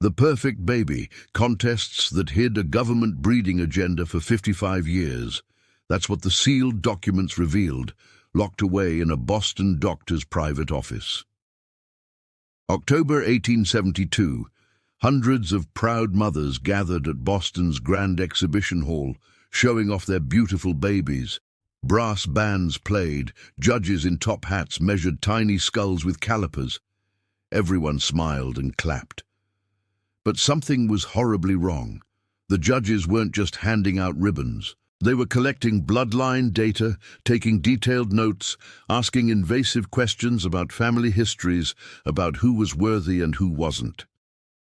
The perfect baby, contests that hid a government breeding agenda for 55 years. That's what the sealed documents revealed, locked away in a Boston doctor's private office. October 1872. Hundreds of proud mothers gathered at Boston's Grand Exhibition Hall, showing off their beautiful babies. Brass bands played, judges in top hats measured tiny skulls with calipers. Everyone smiled and clapped. But something was horribly wrong. The judges weren't just handing out ribbons. They were collecting bloodline data, taking detailed notes, asking invasive questions about family histories, about who was worthy and who wasn't.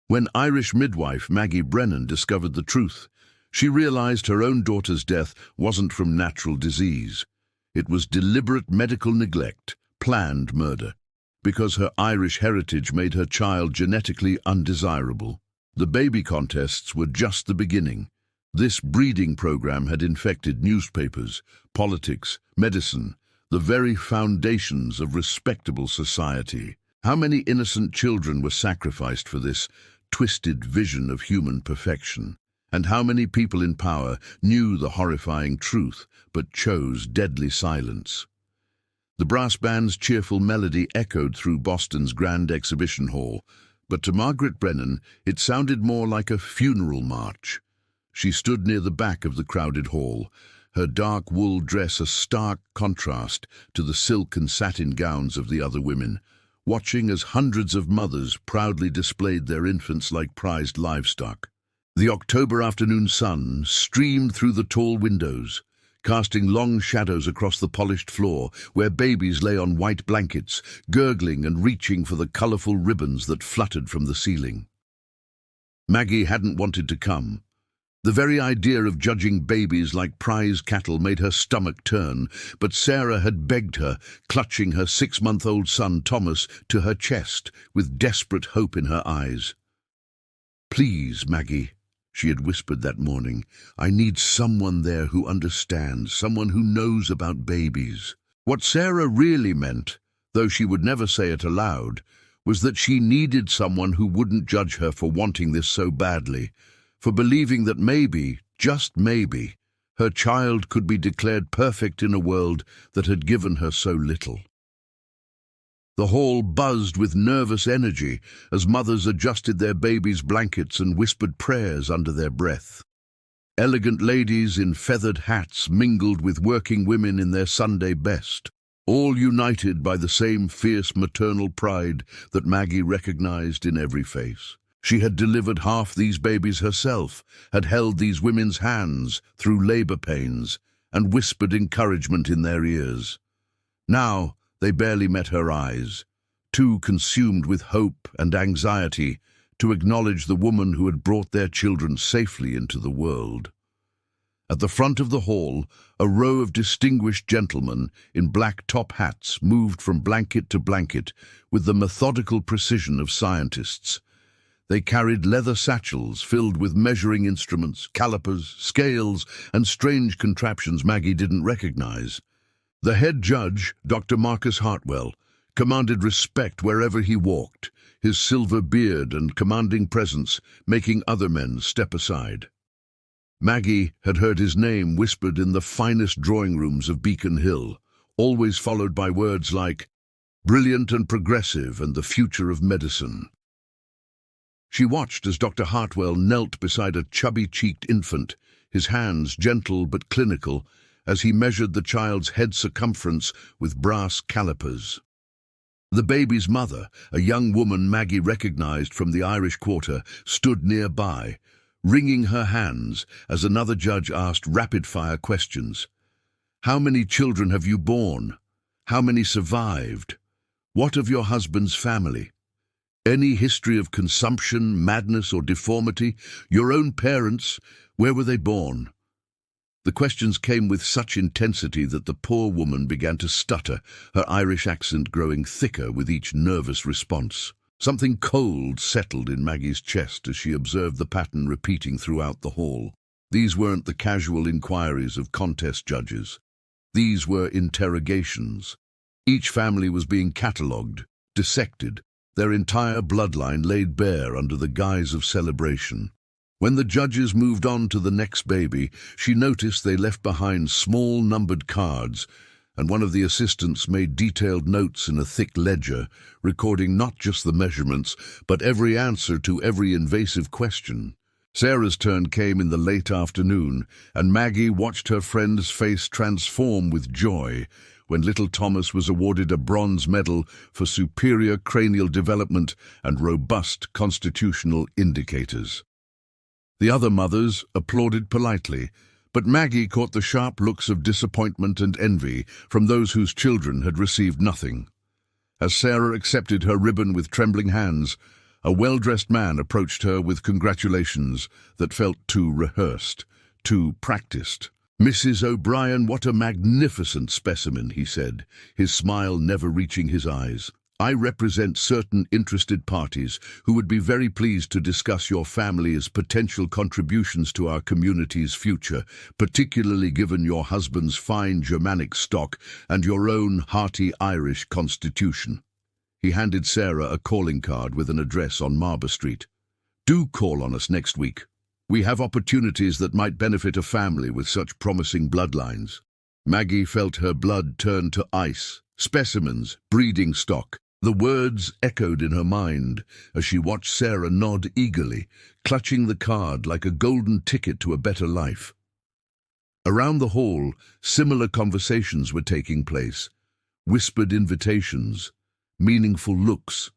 When Irish midwife Maggie Brennan discovered the truth, she realized her own daughter's death wasn't from natural disease. It was deliberate medical neglect, planned murder, because her Irish heritage made her child genetically undesirable. The baby contests were just the beginning. This breeding program had infected newspapers, politics, medicine, the very foundations of respectable society. How many innocent children were sacrificed for this twisted vision of human perfection? And how many people in power knew the horrifying truth but chose deadly silence? The brass band's cheerful melody echoed through Boston's Grand Exhibition Hall, but to Margaret Brennan it sounded more like a funeral march. She stood near the back of the crowded hall, her dark wool dress a stark contrast to the silk and satin gowns of the other women, watching as hundreds of mothers proudly displayed their infants like prized livestock. The October afternoon sun streamed through the tall windows, casting long shadows across the polished floor where babies lay on white blankets, gurgling and reaching for the colorful ribbons that fluttered from the ceiling. Maggie hadn't wanted to come. The very idea of judging babies like prize cattle made her stomach turn, but Sarah had begged her, clutching her 6-month-old son Thomas to her chest with desperate hope in her eyes. "Please, Maggie," she had whispered that morning, "I need someone there who understands, someone who knows about babies." What Sarah really meant, though she would never say it aloud, was that she needed someone who wouldn't judge her for wanting this so badly, for believing that maybe, just maybe, her child could be declared perfect in a world that had given her so little. The hall buzzed with nervous energy as mothers adjusted their babies' blankets and whispered prayers under their breath. Elegant ladies in feathered hats mingled with working women in their Sunday best, all united by the same fierce maternal pride that Maggie recognized in every face. She had delivered half these babies herself, had held these women's hands through labor pains, and whispered encouragement in their ears. Now they barely met her eyes, too consumed with hope and anxiety to acknowledge the woman who had brought their children safely into the world. At the front of the hall, a row of distinguished gentlemen in black top hats moved from blanket to blanket with the methodical precision of scientists. They carried leather satchels filled with measuring instruments, calipers, scales, and strange contraptions Maggie didn't recognize. The head judge, Dr. Marcus Hartwell, commanded respect wherever he walked, his silver beard and commanding presence making other men step aside. Maggie had heard his name whispered in the finest drawing rooms of Beacon Hill, always followed by words like brilliant and progressive and the future of medicine. She watched as Dr. Hartwell knelt beside a chubby-cheeked infant, his hands gentle but clinical, as he measured the child's head circumference with brass calipers. The baby's mother, a young woman Maggie recognized from the Irish Quarter, stood nearby, wringing her hands as another judge asked rapid-fire questions. "How many children have you borne? How many survived? What of your husband's family? Any history of consumption, madness, or deformity? Your own parents, where were they born?" The questions came with such intensity that the poor woman began to stutter, her Irish accent growing thicker with each nervous response. Something cold settled in Maggie's chest as she observed the pattern repeating throughout the hall. These weren't the casual inquiries of contest judges. These were interrogations. Each family was being catalogued, dissected, their entire bloodline laid bare under the guise of celebration. When the judges moved on to the next baby, she noticed they left behind small numbered cards, and one of the assistants made detailed notes in a thick ledger, recording not just the measurements, but every answer to every invasive question. Sarah's turn came in the late afternoon, and Maggie watched her friend's face transform with joy when little Thomas was awarded a bronze medal for superior cranial development and robust constitutional indicators. The other mothers applauded politely, but Maggie caught the sharp looks of disappointment and envy from those whose children had received nothing. As Sarah accepted her ribbon with trembling hands, a well-dressed man approached her with congratulations that felt too rehearsed, too practiced. "Mrs. O'Brien, what a magnificent specimen," he said, his smile never reaching his eyes. "I represent certain interested parties who would be very pleased to discuss your family's potential contributions to our community's future, particularly given your husband's fine Germanic stock and your own hearty Irish constitution." He handed Sarah a calling card with an address on Marber Street. "Do call on us next week. We have opportunities that might benefit a family with such promising bloodlines." Maggie felt her blood turn to ice. Specimens, breeding stock. The words echoed in her mind as she watched Sarah nod eagerly, clutching the card like a golden ticket to a better life. Around the hall, similar conversations were taking place. Whispered invitations, meaningful looks,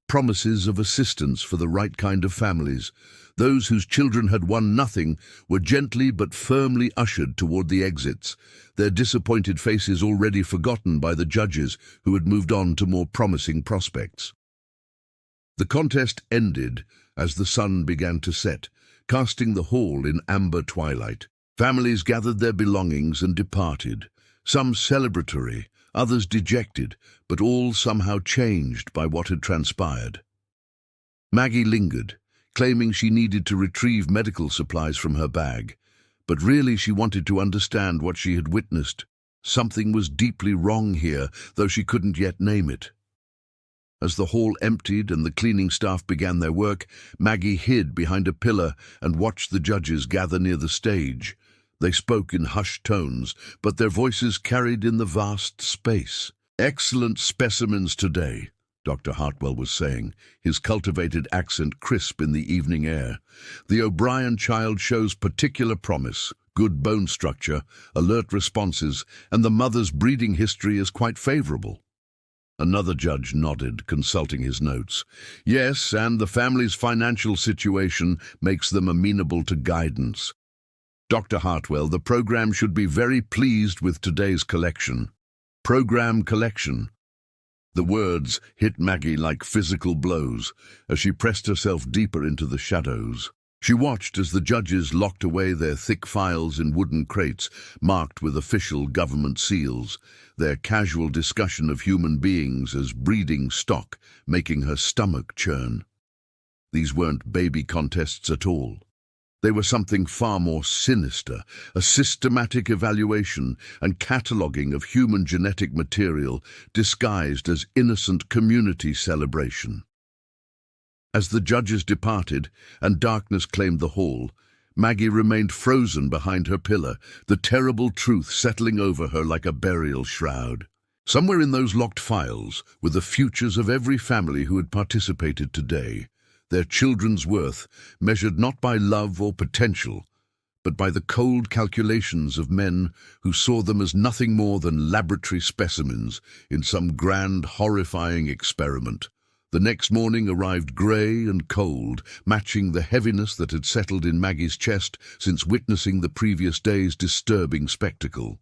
promises of assistance for the right kind of families. Those whose children had won nothing were gently but firmly ushered toward the exits, their disappointed faces already forgotten by the judges who had moved on to more promising prospects. The contest ended as the sun began to set, casting the hall in amber twilight. Families gathered their belongings and departed, some celebratory, others dejected, but all somehow changed by what had transpired. Maggie lingered, claiming she needed to retrieve medical supplies from her bag, but really she wanted to understand what she had witnessed. Something was deeply wrong here, though she couldn't yet name it. As the hall emptied and the cleaning staff began their work, Maggie hid behind a pillar and watched the judges gather near the stage. They spoke in hushed tones, but their voices carried in the vast space. "Excellent specimens today," Dr. Hartwell was saying, his cultivated accent crisp in the evening air. "The O'Brien child shows particular promise, good bone structure, alert responses, and the mother's breeding history is quite favorable." Another judge nodded, consulting his notes. "Yes, and the family's financial situation makes them amenable to guidance. Dr. Hartwell, the program should be very pleased with today's collection." Program collection. The words hit Maggie like physical blows as she pressed herself deeper into the shadows. She watched as the judges locked away their thick files in wooden crates marked with official government seals, their casual discussion of human beings as breeding stock making her stomach churn. These weren't baby contests at all. They were something far more sinister, a systematic evaluation and cataloguing of human genetic material disguised as innocent community celebration. As the judges departed and darkness claimed the hall, Maggie remained frozen behind her pillar, the terrible truth settling over her like a burial shroud. Somewhere in those locked files were the futures of every family who had participated today. Their children's worth, measured not by love or potential, but by the cold calculations of men who saw them as nothing more than laboratory specimens in some grand, horrifying experiment. The next morning arrived grey and cold, matching the heaviness that had settled in Maggie's chest since witnessing the previous day's disturbing spectacle.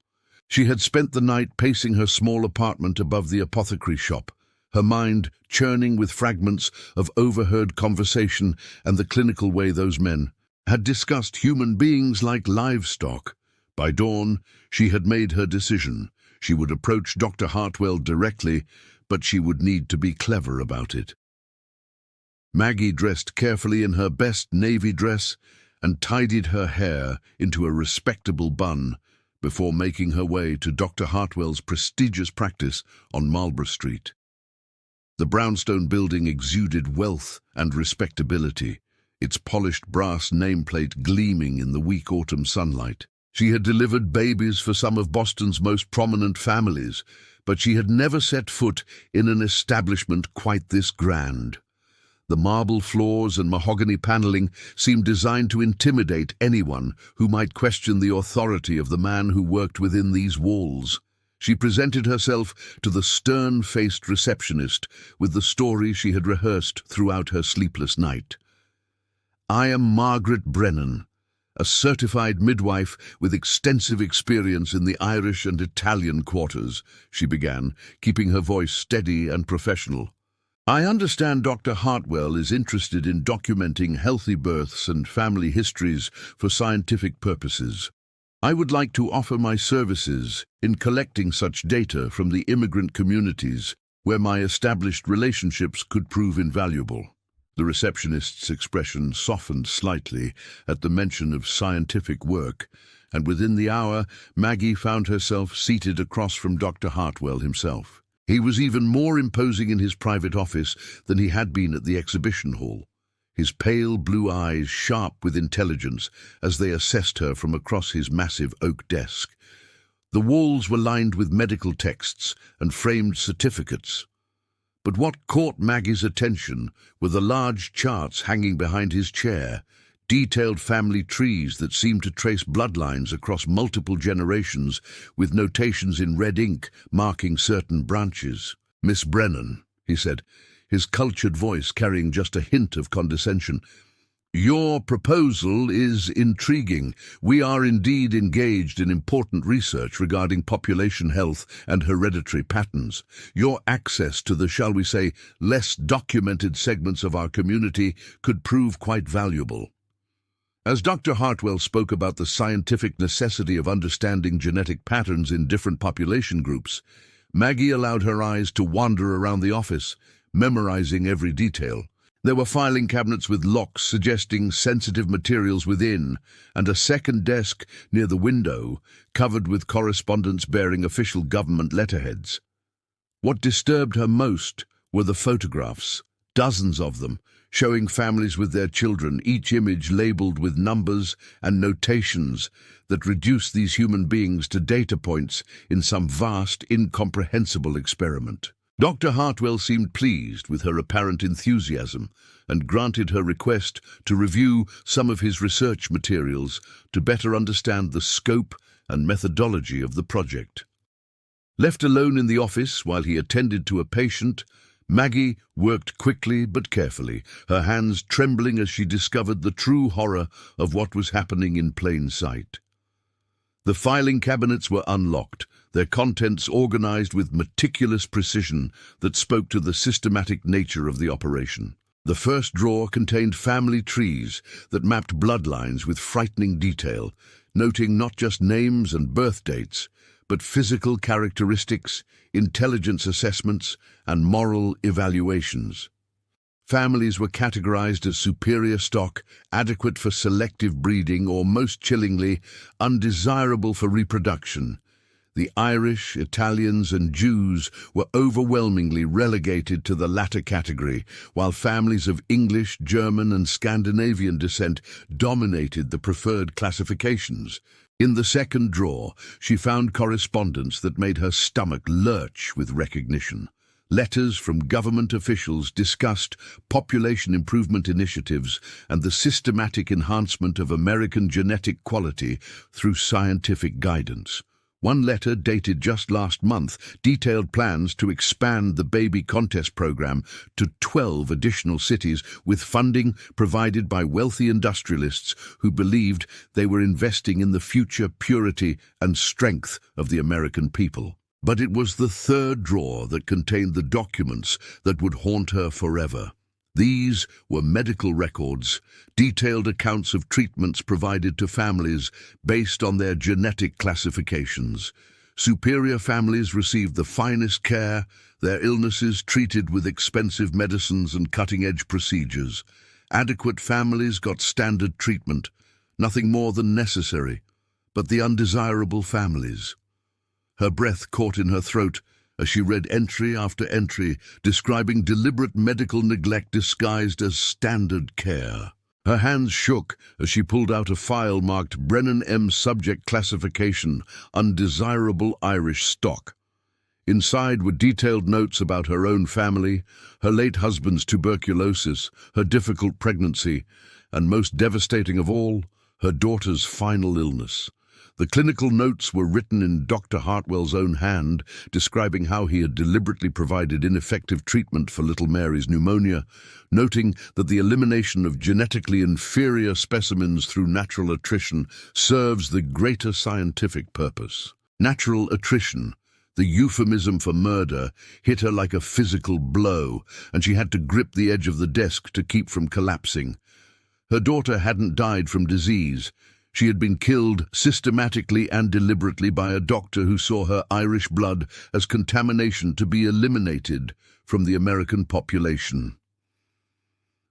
She had spent the night pacing her small apartment above the apothecary shop, her mind churning with fragments of overheard conversation and the clinical way those men had discussed human beings like livestock. By dawn, she had made her decision. She would approach Dr. Hartwell directly, but she would need to be clever about it. Maggie dressed carefully in her best navy dress and tidied her hair into a respectable bun before making her way to Dr. Hartwell's prestigious practice on Marlborough Street. The brownstone building exuded wealth and respectability, its polished brass nameplate gleaming in the weak autumn sunlight. She had delivered babies for some of Boston's most prominent families, but she had never set foot in an establishment quite this grand. The marble floors and mahogany paneling seemed designed to intimidate anyone who might question the authority of the man who worked within these walls. She presented herself to the stern-faced receptionist with the story she had rehearsed throughout her sleepless night. "I am Margaret Brennan, a certified midwife with extensive experience in the Irish and Italian quarters," she began, keeping her voice steady and professional. "I understand Dr. Hartwell is interested in documenting healthy births and family histories for scientific purposes. I would like to offer my services in collecting such data from the immigrant communities where my established relationships could prove invaluable." The receptionist's expression softened slightly at the mention of scientific work, and within the hour, Maggie found herself seated across from Dr. Hartwell himself. He was even more imposing in his private office than he had been at the exhibition hall, his pale blue eyes sharp with intelligence as they assessed her from across his massive oak desk. The walls were lined with medical texts and framed certificates. But what caught Maggie's attention were the large charts hanging behind his chair, detailed family trees that seemed to trace bloodlines across multiple generations, with notations in red ink marking certain branches. "Miss Brennan," he said, his cultured voice carrying just a hint of condescension, "your proposal is intriguing. We are indeed engaged in important research regarding population health and hereditary patterns. Your access to the, shall we say, less documented segments of our community could prove quite valuable." As Dr. Hartwell spoke about the scientific necessity of understanding genetic patterns in different population groups, Maggie allowed her eyes to wander around the office, memorizing every detail. There were filing cabinets with locks suggesting sensitive materials within, and a second desk near the window covered with correspondence bearing official government letterheads. What disturbed her most were the photographs, dozens of them, showing families with their children, each image labeled with numbers and notations that reduced these human beings to data points in some vast, incomprehensible experiment. Dr. Hartwell seemed pleased with her apparent enthusiasm and granted her request to review some of his research materials to better understand the scope and methodology of the project. Left alone in the office while he attended to a patient, Maggie worked quickly but carefully, her hands trembling as she discovered the true horror of what was happening in plain sight. The filing cabinets were unlocked, their contents organized with meticulous precision that spoke to the systematic nature of the operation. The first drawer contained family trees that mapped bloodlines with frightening detail, noting not just names and birth dates, but physical characteristics, intelligence assessments, and moral evaluations. Families were categorized as superior stock, adequate for selective breeding, or most chillingly, undesirable for reproduction. The Irish, Italians, and Jews were overwhelmingly relegated to the latter category, while families of English, German, and Scandinavian descent dominated the preferred classifications. In the second drawer, she found correspondence that made her stomach lurch with recognition. Letters from government officials discussed population improvement initiatives and the systematic enhancement of American genetic quality through scientific guidance. One letter, dated just last month, detailed plans to expand the baby contest program to 12 additional cities with funding provided by wealthy industrialists who believed they were investing in the future purity and strength of the American people. But it was the third drawer that contained the documents that would haunt her forever. These were medical records, detailed accounts of treatments provided to families based on their genetic classifications. Superior families received the finest care, their illnesses treated with expensive medicines and cutting-edge procedures. Adequate families got standard treatment, nothing more than necessary, but the undesirable families. Her breath caught in her throat as she read entry after entry describing deliberate medical neglect disguised as standard care. Her hands shook as she pulled out a file marked Brennan M. Subject Classification, Undesirable Irish Stock. Inside were detailed notes about her own family, her late husband's tuberculosis, her difficult pregnancy, and most devastating of all, her daughter's final illness. The clinical notes were written in Dr. Hartwell's own hand, describing how he had deliberately provided ineffective treatment for little Mary's pneumonia, noting that the elimination of genetically inferior specimens through natural attrition serves the greater scientific purpose. Natural attrition, the euphemism for murder, hit her like a physical blow, and she had to grip the edge of the desk to keep from collapsing. Her daughter hadn't died from disease. She had been killed systematically and deliberately by a doctor who saw her Irish blood as contamination to be eliminated from the American population.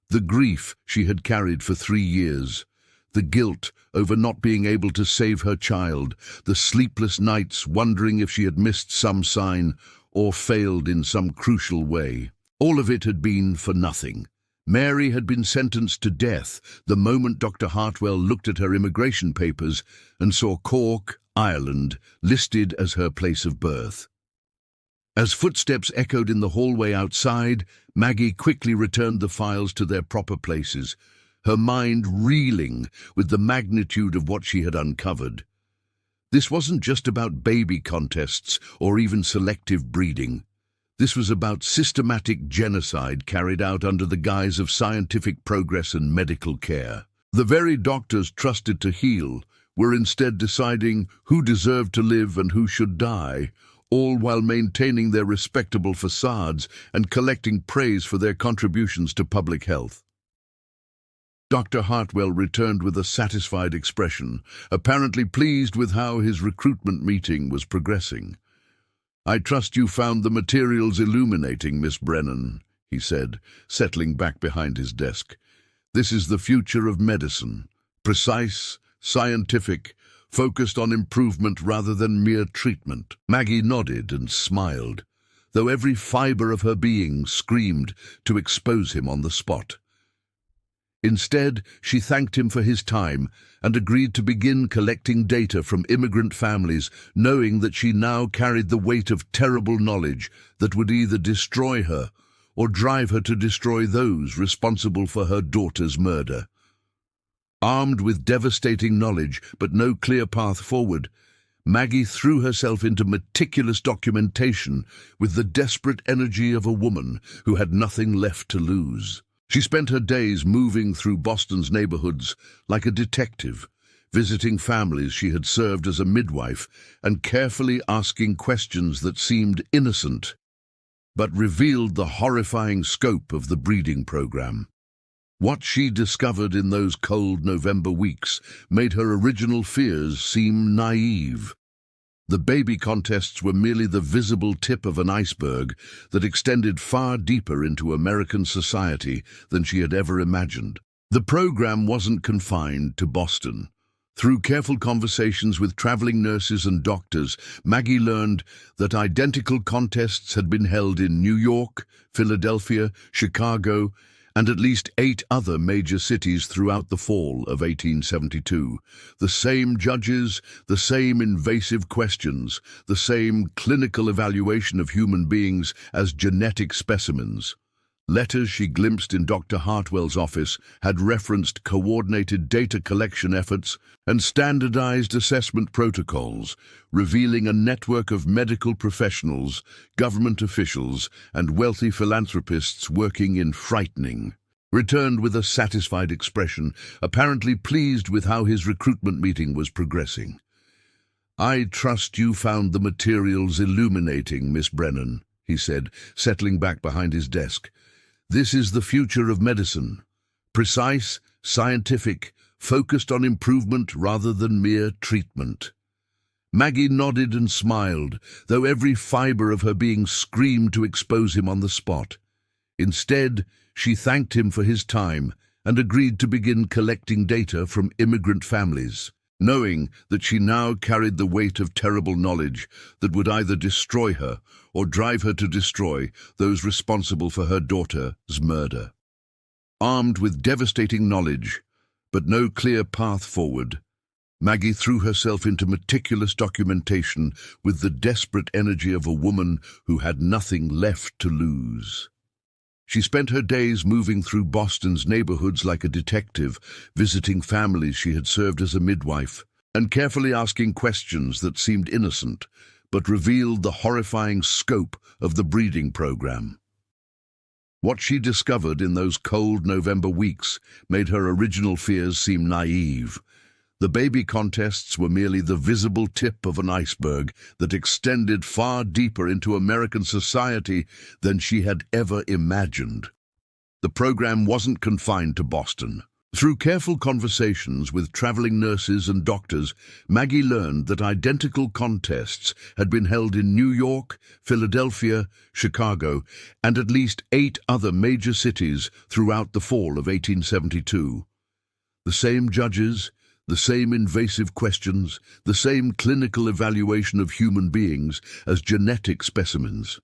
The grief she had carried for 3 years, the guilt over not being able to save her child, the sleepless nights wondering if she had missed some sign or failed in some crucial way. All of it had been for nothing. Mary had been sentenced to death the moment Dr. Hartwell looked at her immigration papers and saw Cork, Ireland, listed as her place of birth. As footsteps echoed in the hallway outside, Maggie quickly returned the files to their proper places, her mind reeling with the magnitude of what she had uncovered. This wasn't just about baby contests or even selective breeding. This was about systematic genocide carried out under the guise of scientific progress and medical care. The very doctors trusted to heal were instead deciding who deserved to live and who should die, all while maintaining their respectable facades and collecting praise for their contributions to public health. Dr. Hartwell returned with a satisfied expression, apparently pleased with how his recruitment meeting was progressing. "I trust you found the materials illuminating, Miss Brennan," he said, settling back behind his desk. "This is the future of medicine, precise, scientific, focused on improvement rather than mere treatment." Maggie nodded and smiled, though every fiber of her being screamed to expose him on the spot. Instead, she thanked him for his time and agreed to begin collecting data from immigrant families, knowing that she now carried the weight of terrible knowledge that would either destroy her or drive her to destroy those responsible for her daughter's murder. Armed with devastating knowledge but no clear path forward, Maggie threw herself into meticulous documentation with the desperate energy of a woman who had nothing left to lose. She spent her days moving through Boston's neighborhoods like a detective, visiting families she had served as a midwife and carefully asking questions that seemed innocent, but revealed the horrifying scope of the breeding program. What she discovered in those cold November weeks made her original fears seem naive. The baby contests were merely the visible tip of an iceberg that extended far deeper into American society than she had ever imagined. The program wasn't confined to Boston. Through careful conversations with traveling nurses and doctors, Maggie learned that identical contests had been held in New York, Philadelphia, Chicago, and at least 8 other major cities throughout the fall of 1872. The same judges, the same invasive questions, the same clinical evaluation of human beings as genetic specimens. Letters she glimpsed in Dr. Hartwell's office had referenced coordinated data collection efforts and standardized assessment protocols, revealing a network of medical professionals, government officials, and wealthy philanthropists working in frightening. Returned with a satisfied expression, apparently pleased with how his recruitment meeting was progressing. "I trust you found the materials illuminating, Miss Brennan," he said, settling back behind his desk. "This is the future of medicine. Precise, scientific, focused on improvement rather than mere treatment." Maggie nodded and smiled, though every fiber of her being screamed to expose him on the spot. Instead, she thanked him for his time and agreed to begin collecting data from immigrant families. knowing that she now carried the weight of terrible knowledge that would either destroy her or drive her to destroy those responsible for her daughter's murder. Armed with devastating knowledge, but no clear path forward, Maggie threw herself into meticulous documentation with the desperate energy of a woman who had nothing left to lose. She spent her days moving through Boston's neighborhoods like a detective, visiting families she had served as a midwife, and carefully asking questions that seemed innocent, but revealed the horrifying scope of the breeding program. What she discovered in those cold November weeks made her original fears seem naive. The baby contests were merely the visible tip of an iceberg that extended far deeper into American society than she had ever imagined. The program wasn't confined to Boston. Through careful conversations with traveling nurses and doctors, Maggie learned that identical contests had been held in New York, Philadelphia, Chicago, and at least 8 other major cities throughout the fall of 1872. The same judges, the same invasive questions, the same clinical evaluation of human beings as genetic specimens.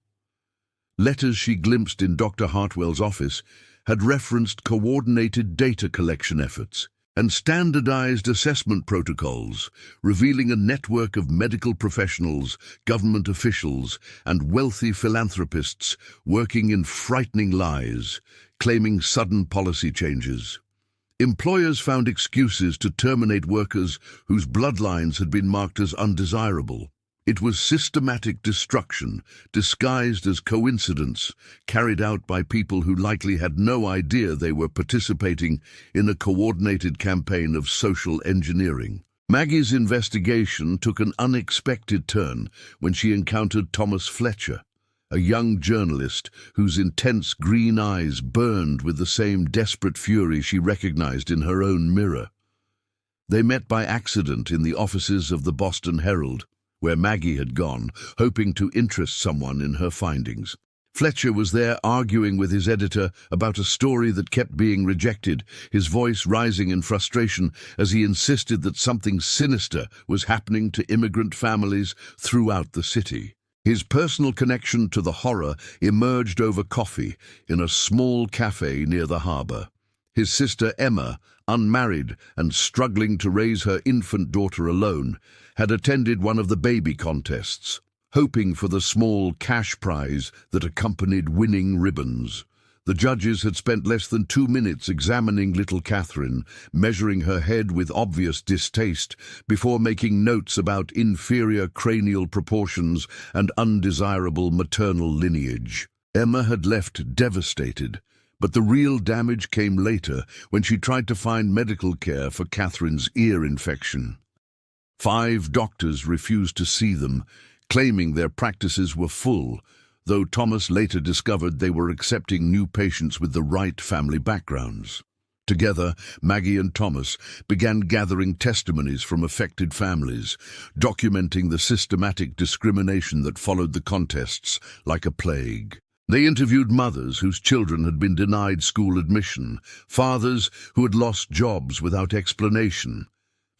Letters she glimpsed in Dr. Hartwell's office had referenced coordinated data collection efforts and standardized assessment protocols, revealing a network of medical professionals, government officials, and wealthy philanthropists working in frightening lies, claiming sudden policy changes. Employers found excuses to terminate workers whose bloodlines had been marked as undesirable. It was systematic destruction, disguised as coincidence, carried out by people who likely had no idea they were participating in a coordinated campaign of social engineering. Maggie's investigation took an unexpected turn when she encountered Thomas Fletcher, a young journalist whose intense green eyes burned with the same desperate fury she recognized in her own mirror. They met by accident in the offices of the Boston Herald, where Maggie had gone, hoping to interest someone in her findings. Fletcher was there arguing with his editor about a story that kept being rejected, his voice rising in frustration as he insisted that something sinister was happening to immigrant families throughout the city. His personal connection to the horror emerged over coffee in a small cafe near the harbor. His sister Emma, unmarried and struggling to raise her infant daughter alone, had attended one of the baby contests, hoping for the small cash prize that accompanied winning ribbons. The judges had spent less than 2 minutes examining little Catherine, measuring her head with obvious distaste, before making notes about inferior cranial proportions and undesirable maternal lineage. Emma had left devastated, but the real damage came later when she tried to find medical care for Catherine's ear infection. 5 doctors refused to see them, claiming their practices were full, though Thomas later discovered they were accepting new patients with the right family backgrounds. Together, Maggie and Thomas began gathering testimonies from affected families, documenting the systematic discrimination that followed the contests like a plague. They interviewed mothers whose children had been denied school admission, fathers who had lost jobs without explanation,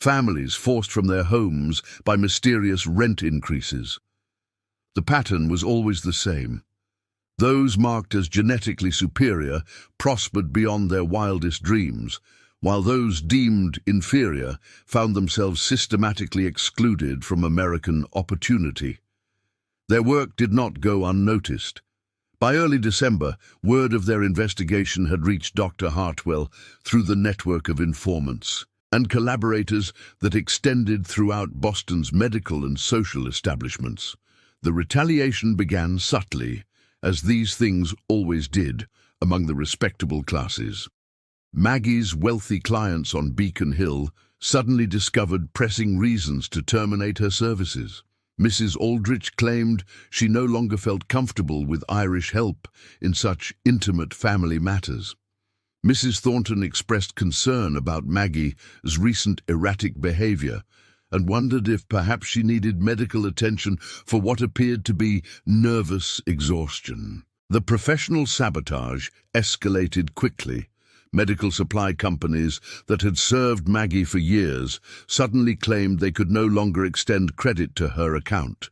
families forced from their homes by mysterious rent increases. The pattern was always the same. Those marked as genetically superior prospered beyond their wildest dreams, while those deemed inferior found themselves systematically excluded from American opportunity. Their work did not go unnoticed. By early December, word of their investigation had reached Dr. Hartwell through the network of informants and collaborators that extended throughout Boston's medical and social establishments. The retaliation began subtly, as these things always did, among the respectable classes. Maggie's wealthy clients on Beacon Hill suddenly discovered pressing reasons to terminate her services. Mrs. Aldrich claimed she no longer felt comfortable with Irish help in such intimate family matters. Mrs. Thornton expressed concern about Maggie's recent erratic behavior and wondered if perhaps she needed medical attention for what appeared to be nervous exhaustion. The professional sabotage escalated quickly. Medical supply companies that had served Maggie for years suddenly claimed they could no longer extend credit to her account.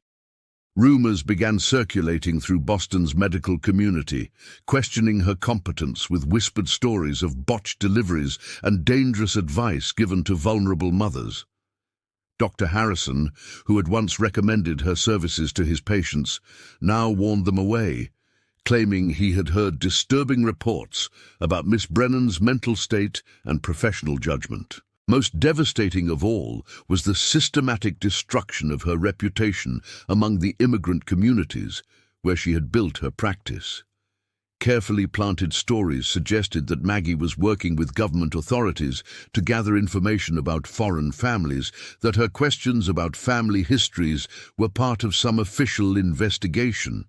Rumors began circulating through Boston's medical community, questioning her competence with whispered stories of botched deliveries and dangerous advice given to vulnerable mothers. Dr. Harrison, who had once recommended her services to his patients, now warned them away, claiming he had heard disturbing reports about Miss Brennan's mental state and professional judgment. Most devastating of all was the systematic destruction of her reputation among the immigrant communities where she had built her practice. Carefully planted stories suggested that Maggie was working with government authorities to gather information about foreign families, that her questions about family histories were part of some official investigation.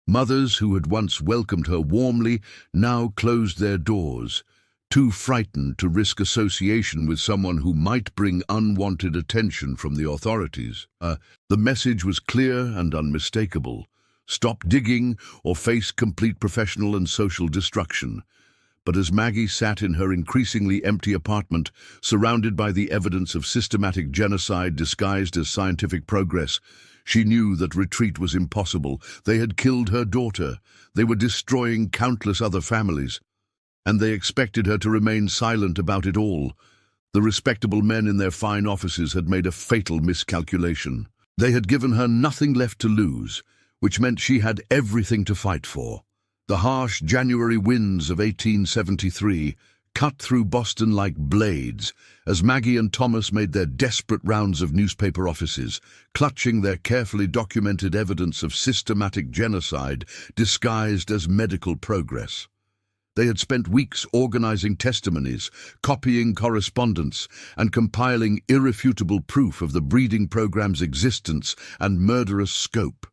Mothers who had once welcomed her warmly now closed their doors, too frightened to risk association with someone who might bring unwanted attention from the authorities. The message was clear and unmistakable. Stop digging or face complete professional and social destruction. But as Maggie sat in her increasingly empty apartment, surrounded by the evidence of systematic genocide disguised as scientific progress, she knew that retreat was impossible. They had killed her daughter. They were destroying countless other families. And they expected her to remain silent about it all. The respectable men in their fine offices had made a fatal miscalculation. They had given her nothing left to lose, which meant she had everything to fight for. The harsh January winds of 1873 cut through Boston like blades as Maggie and Thomas made their desperate rounds of newspaper offices, clutching their carefully documented evidence of systematic genocide disguised as medical progress. They had spent weeks organizing testimonies, copying correspondence, and compiling irrefutable proof of the breeding program's existence and murderous scope.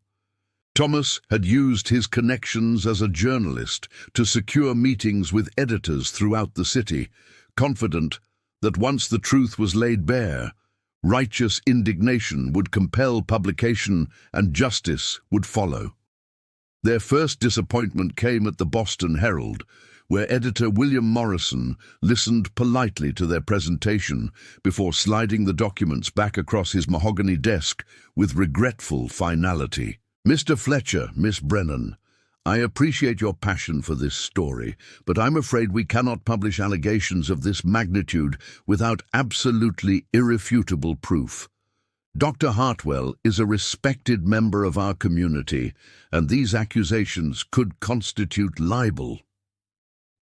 Thomas had used his connections as a journalist to secure meetings with editors throughout the city, confident that once the truth was laid bare, righteous indignation would compel publication and justice would follow. Their first disappointment came at the Boston Herald, where editor William Morrison listened politely to their presentation before sliding the documents back across his mahogany desk with regretful finality. "Mr. Fletcher, Miss Brennan, I appreciate your passion for this story, but I'm afraid we cannot publish allegations of this magnitude without absolutely irrefutable proof. Dr. Hartwell is a respected member of our community, and these accusations could constitute libel."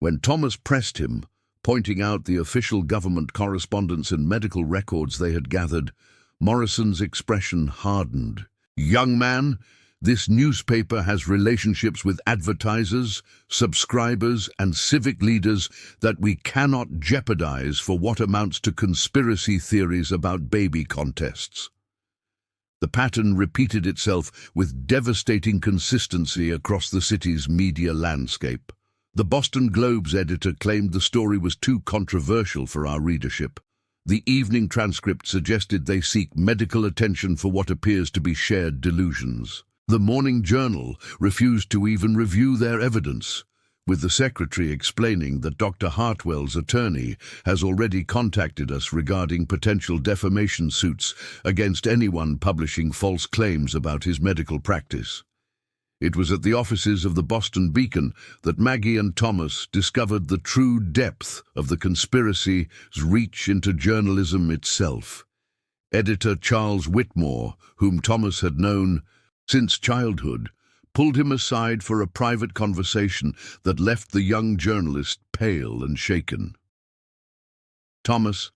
When Thomas pressed him, pointing out the official government correspondence and medical records they had gathered, Morrison's expression hardened. "Young man, this newspaper has relationships with advertisers, subscribers, and civic leaders that we cannot jeopardize for what amounts to conspiracy theories about baby contests." The pattern repeated itself with devastating consistency across the city's media landscape. The Boston Globe's editor claimed the story was too controversial for our readership. The evening transcript suggested they seek medical attention for what appears to be shared delusions. The Morning Journal refused to even review their evidence, with the secretary explaining that Dr. Hartwell's attorney has already contacted us regarding potential defamation suits against anyone publishing false claims about his medical practice. It was at the offices of the Boston Beacon that Maggie and Thomas discovered the true depth of the conspiracy's reach into journalism itself. Editor Charles Whitmore, whom Thomas had known since childhood, pulled him aside for a private conversation that left the young journalist pale and shaken. "Thomas,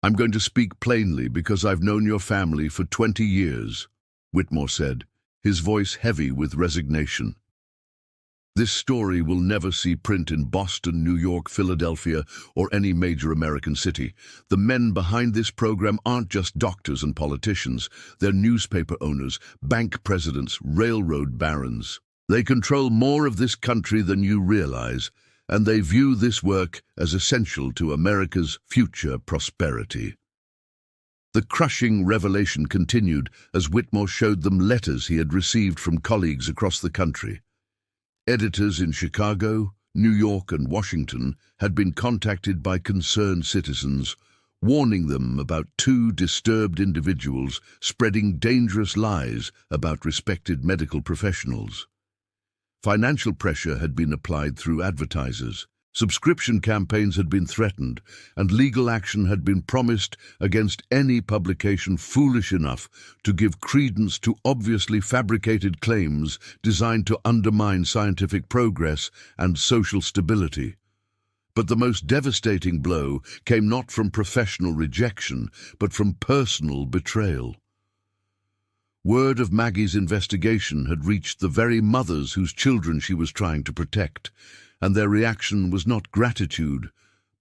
I'm going to speak plainly because I've known your family for 20 years, Whitmore said, his voice heavy with resignation. "This story will never see print in Boston, New York, Philadelphia, or any major American city. The men behind this program aren't just doctors and politicians. They're newspaper owners, bank presidents, railroad barons. They control more of this country than you realize, and they view this work as essential to America's future prosperity." The crushing revelation continued as Whitmore showed them letters he had received from colleagues across the country. Editors in Chicago, New York and Washington had been contacted by concerned citizens, warning them about two disturbed individuals spreading dangerous lies about respected medical professionals. Financial pressure had been applied through advertisers. Subscription campaigns had been threatened, and legal action had been promised against any publication foolish enough to give credence to obviously fabricated claims designed to undermine scientific progress and social stability. But the most devastating blow came not from professional rejection, but from personal betrayal. Word of Maggie's investigation had reached the very mothers whose children she was trying to protect, and their reaction was not gratitude,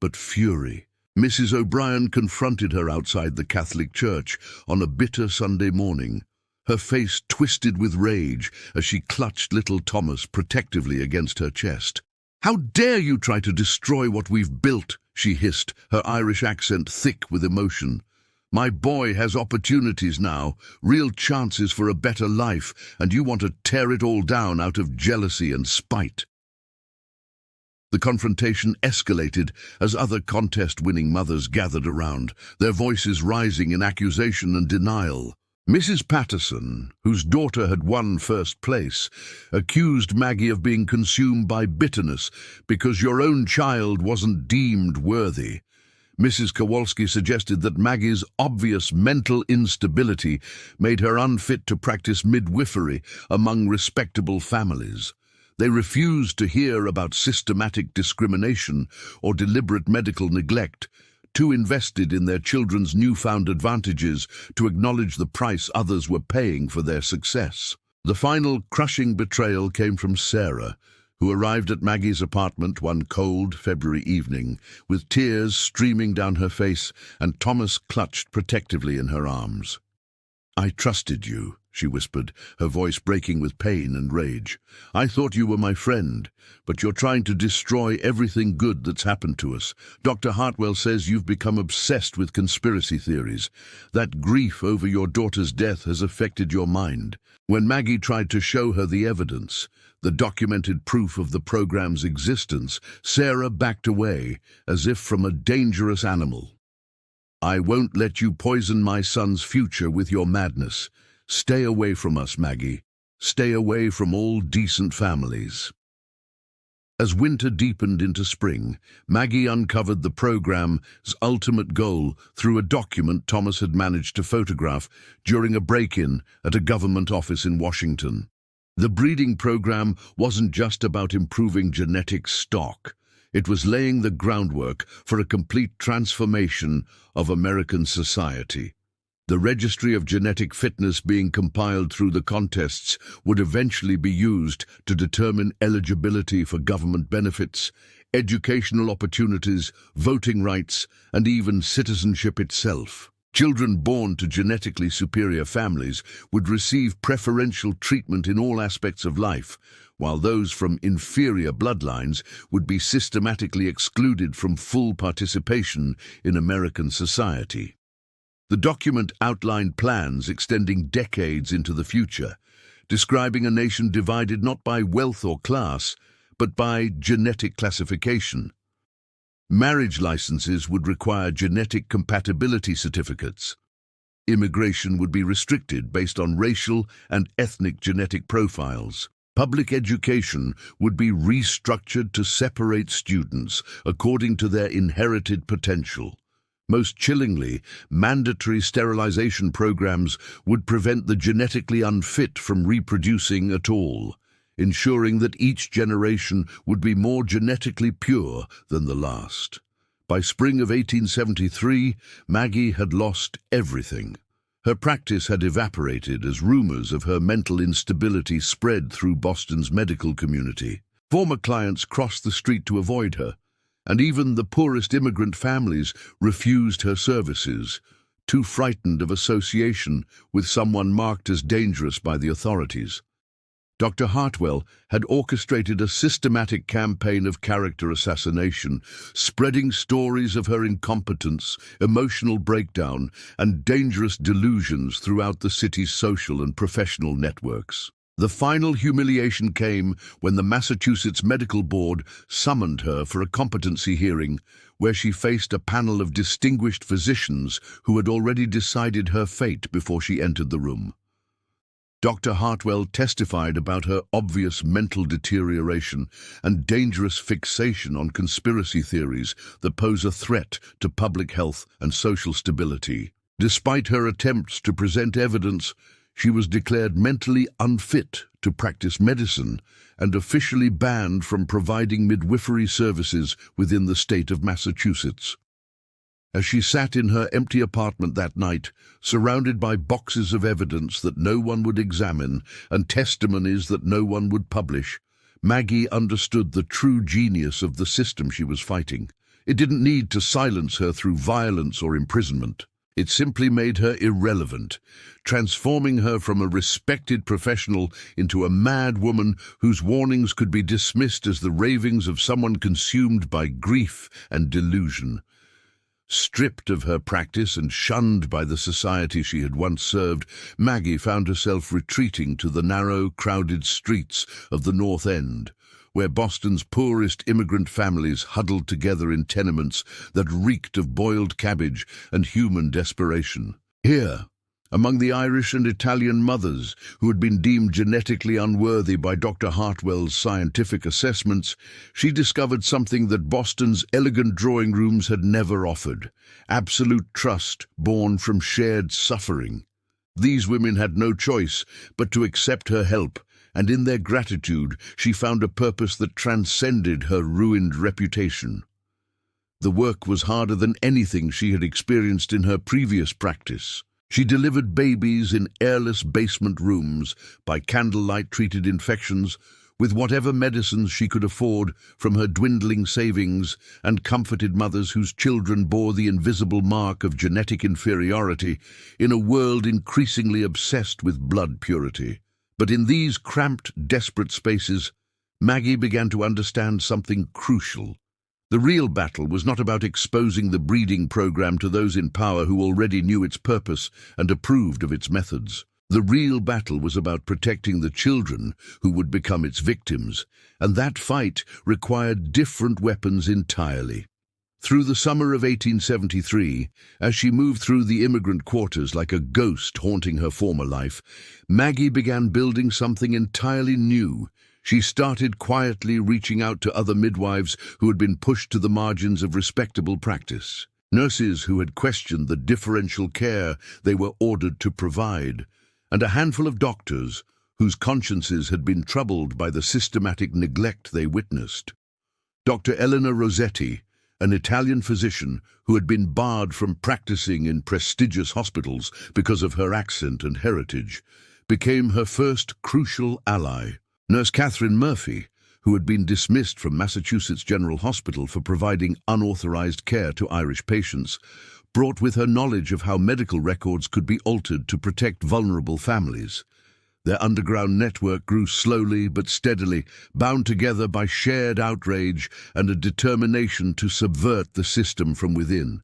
but fury. Mrs. O'Brien confronted her outside the Catholic Church on a bitter Sunday morning, her face twisted with rage as she clutched little Thomas protectively against her chest. "How dare you try to destroy what we've built?" she hissed, her Irish accent thick with emotion. "My boy has opportunities now, real chances for a better life, and you want to tear it all down out of jealousy and spite." The confrontation escalated as other contest-winning mothers gathered around, their voices rising in accusation and denial. Mrs. Patterson, whose daughter had won first place, accused Maggie of being consumed by bitterness because your own child wasn't deemed worthy. Mrs. Kowalski suggested that Maggie's obvious mental instability made her unfit to practice midwifery among respectable families. They refused to hear about systematic discrimination or deliberate medical neglect, too invested in their children's newfound advantages to acknowledge the price others were paying for their success. The final crushing betrayal came from Sarah, who arrived at Maggie's apartment one cold February evening, with tears streaming down her face and Thomas clutched protectively in her arms. "I trusted you," she whispered, her voice breaking with pain and rage. "I thought you were my friend, but you're trying to destroy everything good that's happened to us. Dr. Hartwell says you've become obsessed with conspiracy theories. That grief over your daughter's death has affected your mind." When Maggie tried to show her the evidence, the documented proof of the program's existence, Sarah backed away, as if from a dangerous animal. "I won't let you poison my son's future with your madness. Stay away from us, Maggie. Stay away from all decent families." As winter deepened into spring, Maggie uncovered the program's ultimate goal through a document Thomas had managed to photograph during a break-in at a government office in Washington. The breeding program wasn't just about improving genetic stock. It was laying the groundwork for a complete transformation of American society. The registry of genetic fitness being compiled through the contests would eventually be used to determine eligibility for government benefits, educational opportunities, voting rights, and even citizenship itself. Children born to genetically superior families would receive preferential treatment in all aspects of life, while those from inferior bloodlines would be systematically excluded from full participation in American society. The document outlined plans extending decades into the future, describing a nation divided not by wealth or class, but by genetic classification. Marriage licenses would require genetic compatibility certificates. Immigration would be restricted based on racial and ethnic genetic profiles. Public education would be restructured to separate students according to their inherited potential. Most chillingly, mandatory sterilization programs would prevent the genetically unfit from reproducing at all, ensuring that each generation would be more genetically pure than the last. By spring of 1873, Maggie had lost everything. Her practice had evaporated as rumors of her mental instability spread through Boston's medical community. Former clients crossed the street to avoid her, and even the poorest immigrant families refused her services, too frightened of association with someone marked as dangerous by the authorities. Dr. Hartwell had orchestrated a systematic campaign of character assassination, spreading stories of her incompetence, emotional breakdown, and dangerous delusions throughout the city's social and professional networks. The final humiliation came when the Massachusetts Medical Board summoned her for a competency hearing, where she faced a panel of distinguished physicians who had already decided her fate before she entered the room. Dr. Hartwell testified about her obvious mental deterioration and dangerous fixation on conspiracy theories that pose a threat to public health and social stability. Despite her attempts to present evidence, she was declared mentally unfit to practice medicine and officially banned from providing midwifery services within the state of Massachusetts. As she sat in her empty apartment that night, surrounded by boxes of evidence that no one would examine and testimonies that no one would publish, Maggie understood the true genius of the system she was fighting. It didn't need to silence her through violence or imprisonment. It simply made her irrelevant, transforming her from a respected professional into a mad woman whose warnings could be dismissed as the ravings of someone consumed by grief and delusion. Stripped of her practice and shunned by the society she had once served, Maggie found herself retreating to the narrow, crowded streets of the North End, where Boston's poorest immigrant families huddled together in tenements that reeked of boiled cabbage and human desperation. Here, among the Irish and Italian mothers who had been deemed genetically unworthy by Dr. Hartwell's scientific assessments, she discovered something that Boston's elegant drawing rooms had never offered: absolute trust born from shared suffering. These women had no choice but to accept her help, and in their gratitude she found a purpose that transcended her ruined reputation. The work was harder than anything she had experienced in her previous practice. She delivered babies in airless basement rooms by candlelight-treated infections with whatever medicines she could afford from her dwindling savings, and comforted mothers whose children bore the invisible mark of genetic inferiority in a world increasingly obsessed with blood purity. But in these cramped, desperate spaces, Maggie began to understand something crucial. The real battle was not about exposing the breeding program to those in power who already knew its purpose and approved of its methods. The real battle was about protecting the children who would become its victims, and that fight required different weapons entirely. Through the summer of 1873, as she moved through the immigrant quarters like a ghost haunting her former life, Maggie began building something entirely new. She started quietly reaching out to other midwives who had been pushed to the margins of respectable practice, nurses who had questioned the differential care they were ordered to provide, and a handful of doctors whose consciences had been troubled by the systematic neglect they witnessed. Dr. Elena Rossetti, an Italian physician who had been barred from practicing in prestigious hospitals because of her accent and heritage, became her first crucial ally. Nurse Catherine Murphy, who had been dismissed from Massachusetts General Hospital for providing unauthorized care to Irish patients, brought with her knowledge of how medical records could be altered to protect vulnerable families. Their underground network grew slowly but steadily, bound together by shared outrage and a determination to subvert the system from within.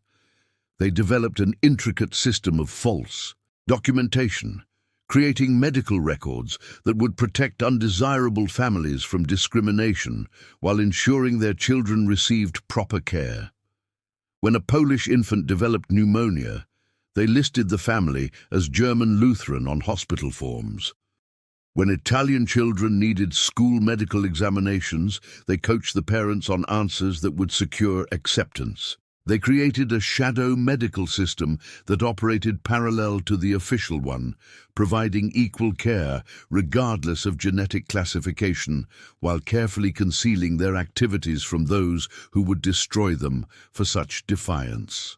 They developed an intricate system of false documentation, creating medical records that would protect undesirable families from discrimination while ensuring their children received proper care. When a Polish infant developed pneumonia, they listed the family as German Lutheran on hospital forms. When Italian children needed school medical examinations, they coached the parents on answers that would secure acceptance. They created a shadow medical system that operated parallel to the official one, providing equal care regardless of genetic classification, while carefully concealing their activities from those who would destroy them for such defiance.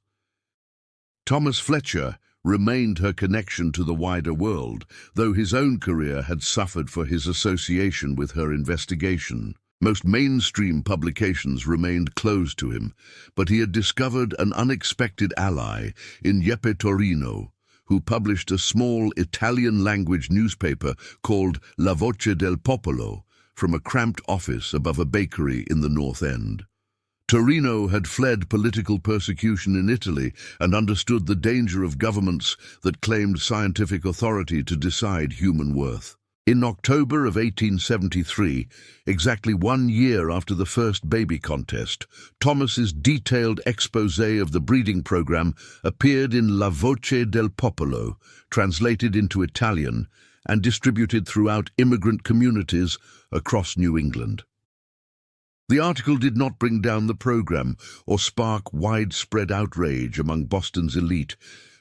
Thomas Fletcher remained her connection to the wider world, though his own career had suffered for his association with her investigation. Most mainstream publications remained closed to him, but he had discovered an unexpected ally in Jeppe Torino, who published a small Italian-language newspaper called La Voce del Popolo from a cramped office above a bakery in the North End. Torino had fled political persecution in Italy and understood the danger of governments that claimed scientific authority to decide human worth. In October of 1873, exactly 1 year after the first baby contest, Thomas's detailed exposé of the breeding program appeared in La Voce del Popolo, translated into Italian and distributed throughout immigrant communities across New England. The article did not bring down the program or spark widespread outrage among Boston's elite,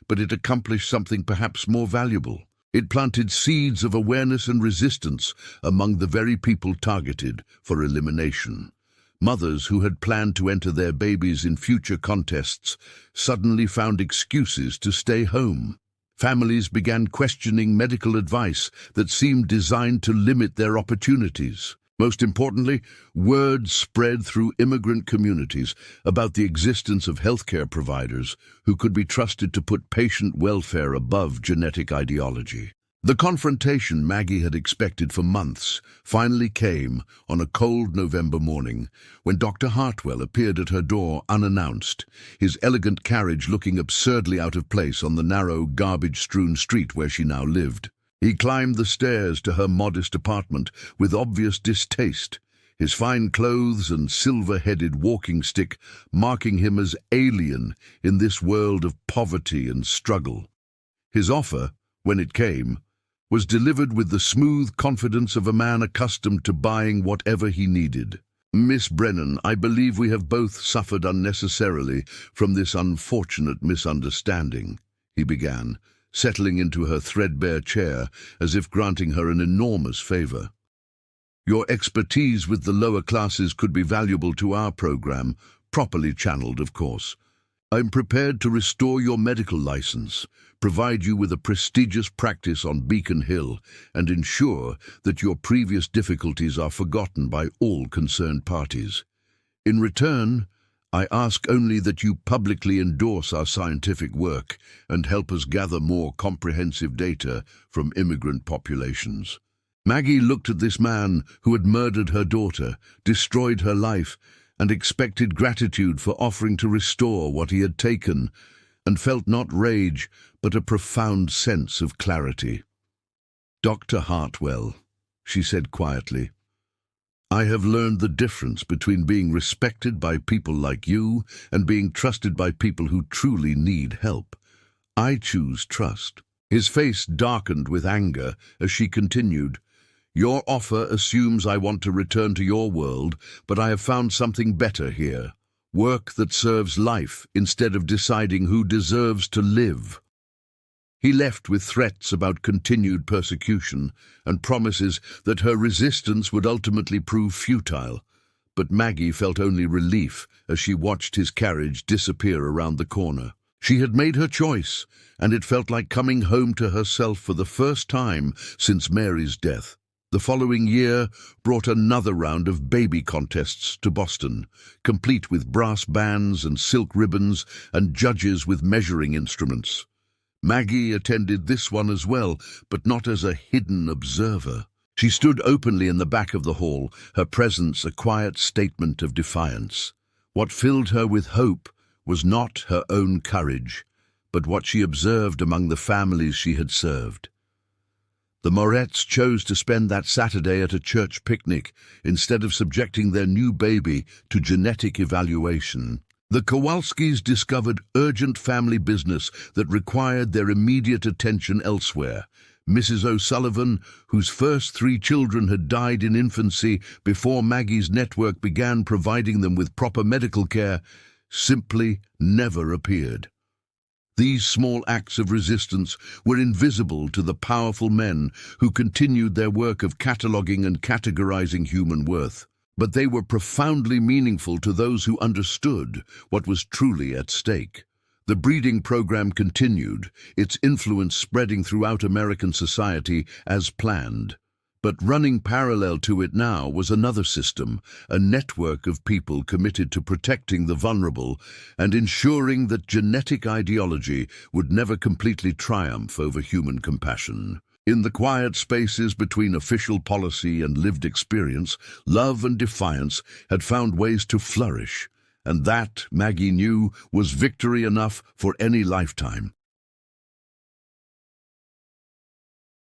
but it accomplished something perhaps more valuable. It planted seeds of awareness and resistance among the very people targeted for elimination. Mothers who had planned to enter their babies in future contests suddenly found excuses to stay home. Families began questioning medical advice that seemed designed to limit their opportunities. Most importantly, word spread through immigrant communities about the existence of healthcare providers who could be trusted to put patient welfare above genetic ideology. The confrontation Maggie had expected for months finally came on a cold November morning when Dr. Hartwell appeared at her door unannounced, his elegant carriage looking absurdly out of place on the narrow, garbage-strewn street where she now lived. He climbed the stairs to her modest apartment with obvious distaste, his fine clothes and silver-headed walking stick marking him as alien in this world of poverty and struggle. His offer, when it came, was delivered with the smooth confidence of a man accustomed to buying whatever he needed. "Miss Brennan, I believe we have both suffered unnecessarily from this unfortunate misunderstanding," he began, settling into her threadbare chair as if granting her an enormous favor. "Your expertise with the lower classes could be valuable to our program, properly channeled, of course. I'm prepared to restore your medical license, provide you with a prestigious practice on Beacon Hill, and ensure that your previous difficulties are forgotten by all concerned parties. In return, I ask only that you publicly endorse our scientific work and help us gather more comprehensive data from immigrant populations." Maggie looked at this man who had murdered her daughter, destroyed her life, and expected gratitude for offering to restore what he had taken, and felt not rage, but a profound sense of clarity. "Dr. Hartwell," she said quietly, "I have learned the difference between being respected by people like you and being trusted by people who truly need help. I choose trust." His face darkened with anger as she continued, "Your offer assumes I want to return to your world, but I have found something better here. Work that serves life instead of deciding who deserves to live." He left with threats about continued persecution and promises that her resistance would ultimately prove futile. But Maggie felt only relief as she watched his carriage disappear around the corner. She had made her choice, and it felt like coming home to herself for the first time since Mary's death. The following year brought another round of baby contests to Boston, complete with brass bands and silk ribbons and judges with measuring instruments. Maggie attended this one as well, but not as a hidden observer. She stood openly in the back of the hall, her presence a quiet statement of defiance. What filled her with hope was not her own courage, but what she observed among the families she had served. The Moretts chose to spend that Saturday at a church picnic instead of subjecting their new baby to genetic evaluation. The Kowalskis discovered urgent family business that required their immediate attention elsewhere. Mrs. O'Sullivan, whose first 3 children had died in infancy before Maggie's network began providing them with proper medical care, simply never appeared. These small acts of resistance were invisible to the powerful men who continued their work of cataloguing and categorizing human worth. But they were profoundly meaningful to those who understood what was truly at stake. The breeding program continued, its influence spreading throughout American society as planned. But running parallel to it now was another system, a network of people committed to protecting the vulnerable and ensuring that genetic ideology would never completely triumph over human compassion. In the quiet spaces between official policy and lived experience, love and defiance had found ways to flourish, and that, Maggie knew, was victory enough for any lifetime.